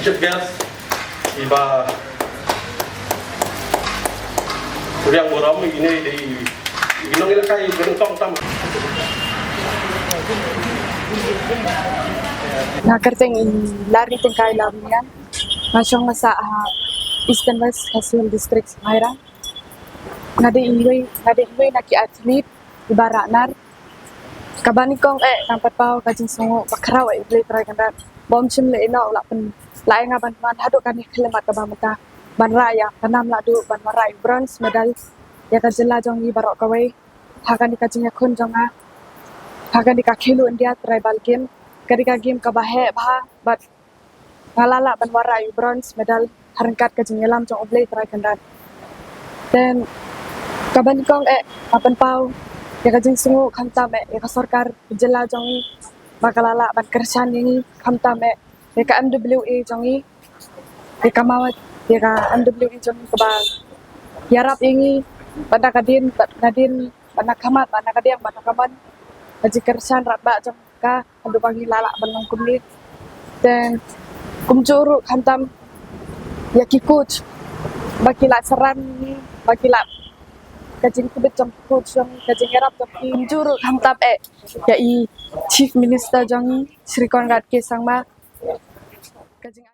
chief guest iba yang boram ini di ginong ilakai berentong tam. Nga kerteng lari tengkai lawian masyong sa Eastern West Casual District Mayra ngade ingwe naki atlet ibara nar kabani kong nampat pau kajing songo bakraw ible try kanda bom chimle ina ula pen lai nga ban haduk kan khlemat kabamata ban raya kanam la du ban marai bronze medal ya kajela jong ibara kawai hakan dikajing yakun jonga hakan dikakhelu India tribal game ketika game kabahe bah bat ngalala ban warai bronze medal harangkat kajing elam jong oblay try kandat dan kaban kong kapan pau ya kajing sungu khamta me ya sarkar jela jong bakalala ban kersan ini khamta me ya ka MWA jong ya kamawat ya ka MWA jong kabal yarap ini pada kadin pada kamat pada kadiang pada kaman haji kersan ratba jong ka adu bagi lala ban kumlit dan kumcuru khantam ya kikuch bakila seran bakila kajing kubet jong coach jong kajing erap jong juru khantam ya i chief minister jong Sri Konrad K Sangma kajing